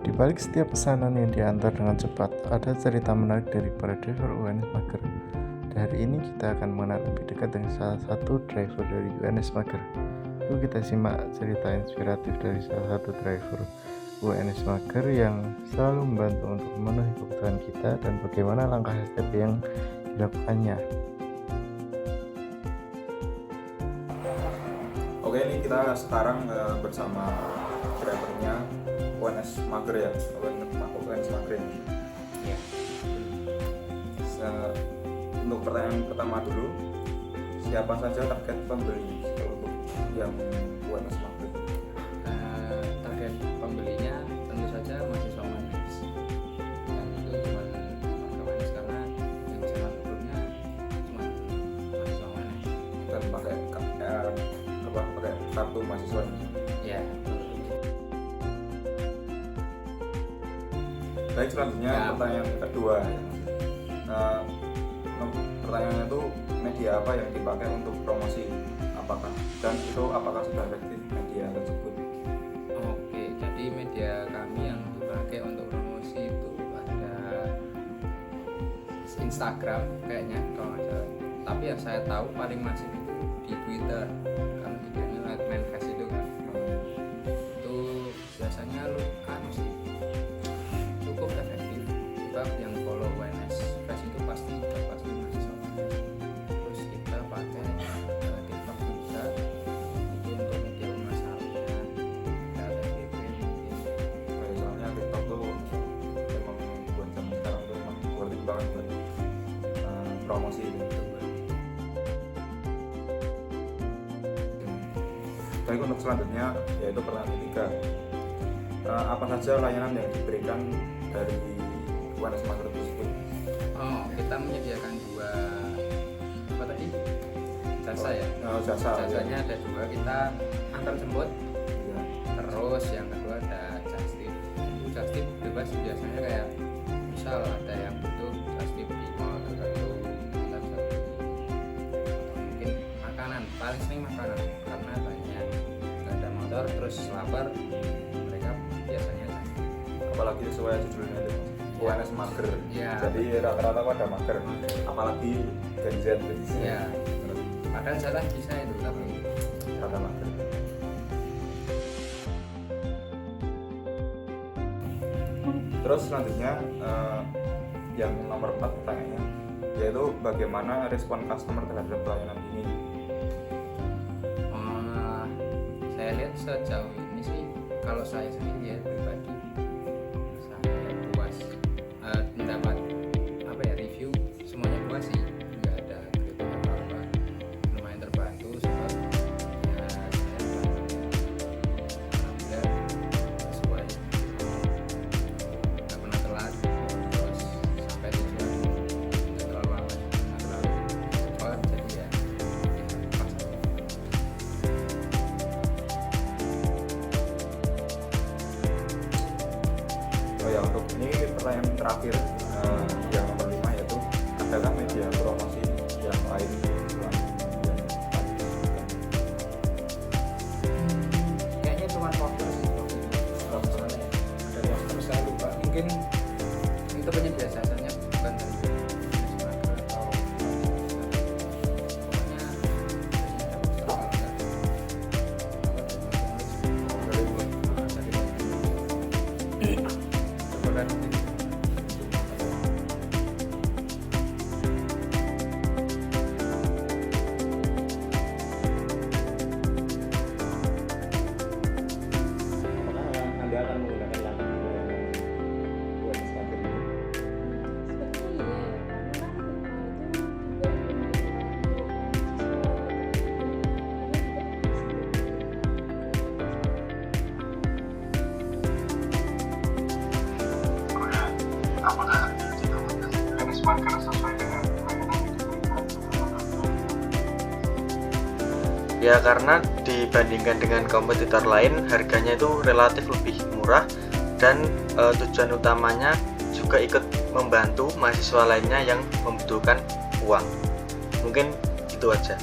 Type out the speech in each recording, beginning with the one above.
Di balik setiap pesanan yang diantar dengan cepat, ada cerita menarik dari para driver UNS Mager. Hari ini kita akan mengenal lebih dekat dengan salah satu driver dari UNS Mager. Yuk kita simak cerita inspiratif dari salah satu driver UNS Mager yang selalu membantu untuk memenuhi kebutuhan kita dan bagaimana langkah step yang dilakukannya. Oke, ini kita sekarang bersama drivernya UNS Mager ya, UNS Mager ini. Ya. Untuk pertanyaan pertama dulu, siapa saja target pembeli untuk yang UNS Mager? Target pembelinya tentu saja mahasiswa UNS. Dan itu cuma warga UNS karena yang jalan sebelumnya cuma mahasiswa UNS. Dan pakai kartu mahasiswa ini. Ya. Baik, selanjutnya Ya. pertanyaan kedua. Pertanyaannya itu media apa yang dipakai untuk promosi? Apakah sudah efektif media tersebut? Oke, jadi media kami yang dipakai untuk promosi itu ada Instagram kayaknya kalau nggak salah. Tapi yang saya tahu paling masif itu di Twitter karena videonya lewat Manifest itu kan. Itu biasanya sih cukup efektif. Sebab yang follow UNS Fest itu pasti mahasiswa. Terus kita pakai TikTok juga itu untuk media pemasarannya dan FYP Soalnya TikTok tuh emang buat zaman sekarang tuh emang worth it banget buat promosi gitu. Baik, untuk selanjutnya yaitu pertanyaan ketiga. Apa saja layanan yang diberikan dari UNS Mager tersebut? Kita menyediakan dua jasa ya. Jasanya ada dua, kita antar jemput, Ya. terus yang kedua ada just tip. Just tip bebas biasanya kayak misal ada yang butuh just tip di mall tertentu kita bisa beli. Atau mungkin makanan, paling sering makanan karena banyak nggak ada motor terus lapar, mereka biasanya just tip. Apalagi sesuai judulnya itu UNS Mager. Ya. Jadi rata-rata pada mager. Apalagi Gen Z gitu. Ya, padahal jalan bisa itu tapi Rata mager. Terus selanjutnya yang nomor 4 pertanyaannya, yaitu bagaimana respon customer terhadap pelayanan ini? Saya lihat sejauh ini sih kalau saya sendiri ya pribadi saya puas, mendapat review semuanya puas sih, nggak ada kritik apa-apa, lumayan terbantu sebab ya saya alhamdulillah sesuai, nggak pernah telat, terus sampai tujuan nggak terlalu lama, nggak terlalu cepat, jadi ya pas. Oh ya, untuk ini pertanyaan terakhir yang nomor 5, yaitu adakah media promosi yang lain yang Kayaknya cuma poster sih kalau soalnya ada poster saya lupa, mungkin itu penyedia jasanya bukan dari Smartphone atau pokoknya ada poster kalau nggak Anda akan menggunakan laman UNS Mager ini? Sepertinya ya, Ya, karena dibandingkan dengan kompetitor lain harganya itu relatif lebih murah dan tujuan utamanya juga ikut membantu mahasiswa lainnya yang membutuhkan uang. Mungkin itu aja.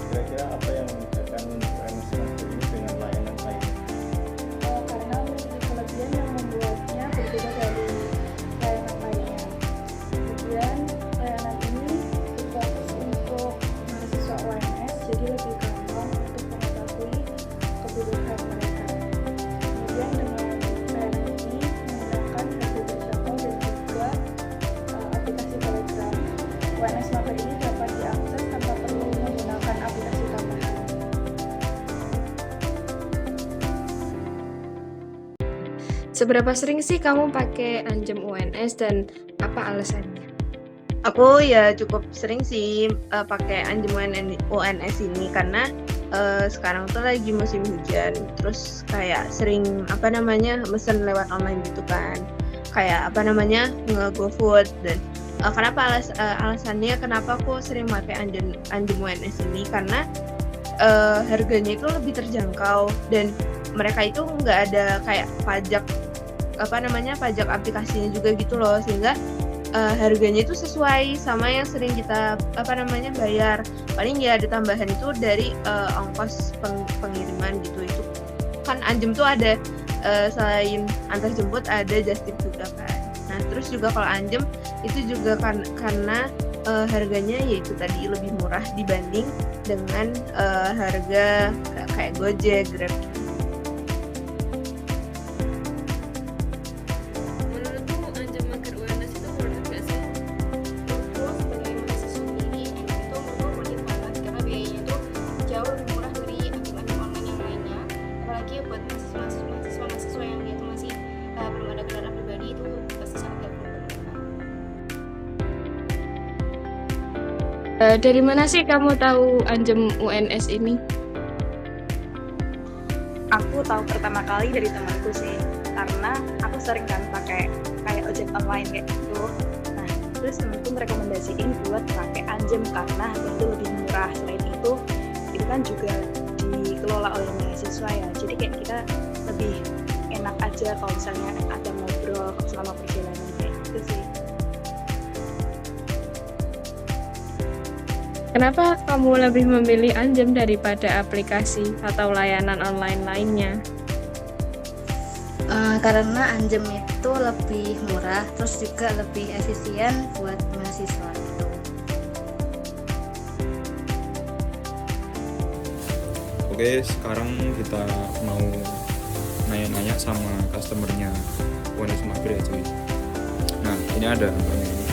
Kira-kira apa yang akan Seberapa sering sih kamu pakai Anjem UNS dan apa alasannya? Aku ya cukup sering sih pakai Anjem UNS ini karena sekarang tuh lagi musim hujan, terus kayak sering mesen lewat online gitu kan, kayak nge-GoFood. Dan kenapa alasannya kenapa aku sering pakai Anjem UNS ini, karena harganya itu lebih terjangkau dan mereka itu nggak ada kayak pajak aplikasinya juga gitu loh, sehingga harganya itu sesuai sama yang sering kita bayar. Paling ya ada tambahan itu dari ongkos pengiriman gitu. Itu kan Anjem tuh ada selain antar jemput ada just tip juga kan. Nah terus juga kalau Anjem itu juga karena harganya yaitu tadi lebih murah dibanding dengan harga kayak Gojek, Grab. Menurutmu Anjem Mager UNS itu worth it gak sih? Menurutku sebagai mahasiswa sendiri, Anjem itu menurutku worth it banget karena biayanya itu jauh lebih murah dari Anjem online yang lainnya. Apalagi buat mahasiswa yang dia tuh masih belum ada kendaraan pribadi, itu pasti sangat gak perlu. Dari mana sih kamu tahu Anjem UNS ini? Aku tahu pertama kali dari temanku sih, karena aku sering kan pakai kayak ojek online kayak gitu. Nah, terus temanku merekomendasiin buat pakai Anjem karena itu lebih murah. Selain itu kan juga dikelola oleh mahasiswa ya. Jadi kayak kita lebih enak aja kalau misalnya ada ngobrol selama perjalanan kayak gitu sih. Kenapa kamu lebih memilih Anjem daripada aplikasi atau layanan online lainnya? Karena Anjem itu lebih murah, terus juga lebih efisien buat mahasiswa itu. Oke, sekarang kita mau nanya-nanya sama customernya UNS Mager ya cuy. Nah ini ada mbaknya ini.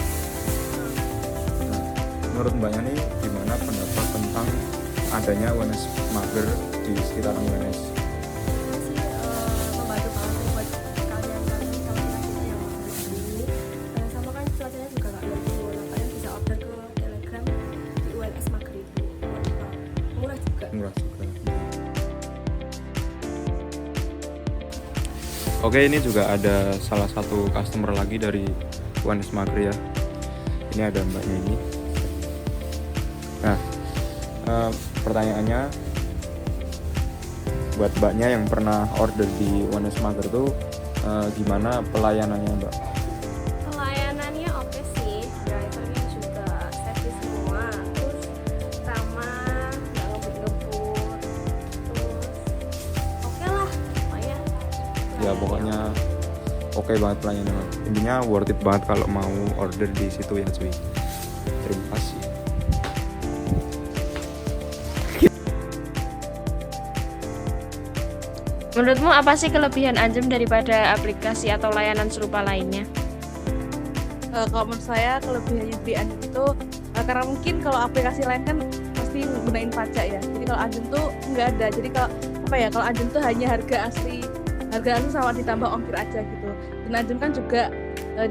Nah, menurut mbaknya nih gimana pendapat tentang adanya UNS Mager di sekitaran UNS? Sih membantu banget sih buat kalian sama kita yang mau beli. Sama kan cuacanya juga nggak menentu, nah kalian bisa order ke Telegram di UNS Mager itu. Murah juga. Murah juga. Oke, ini juga ada salah satu customer lagi dari UNS Mager ya. Ini ada mbaknya ini. Nah, pertanyaannya buat mbaknya yang pernah order di UNS Mager tuh gimana pelayanannya mbak? Pelayanannya oke sih, drivernya juga servis semua, terus ramah, nggak ngebut-ngebut, terus oke lah, pokoknya. Ya pokoknya oke banget pelayanan. Intinya worth it banget kalau mau order di situ ya cuy. Terima kasih. Menurutmu apa sih kelebihan Anjem daripada aplikasi atau layanan serupa lainnya? Kalau menurut saya kelebihannya di Anjem itu karena mungkin kalau aplikasi lain kan pasti gunain pajak ya. Jadi kalau Anjem tuh nggak ada. Jadi kalau Anjem tuh hanya harga asli sama ditambah ongkir aja gitu. Dan Anjem kan juga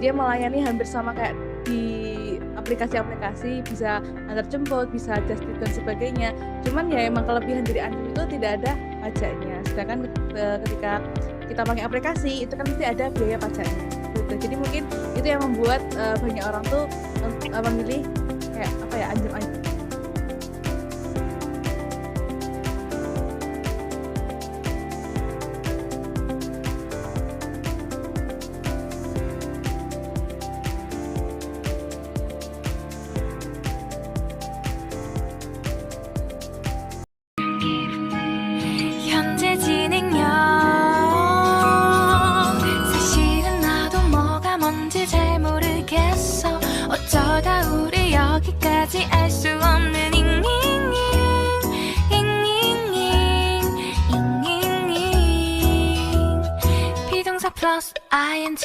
dia melayani hampir sama kayak di aplikasi-aplikasi, bisa antar jemput, bisa just tip dan sebagainya. Cuman ya emang kelebihan dari Anjem itu tidak ada pajaknya. Sedangkan ketika kita pakai aplikasi itu kan pasti ada biaya pajaknya. Gitu. Jadi mungkin itu yang membuat banyak orang tuh memilih kayak Anjem aja. 현재 진행형 사실은 나도 뭐가 뭔지 잘 모르겠어 어쩌다 우리 여기까지 알 수 없는 잉잉잉 비동사 플러스 ing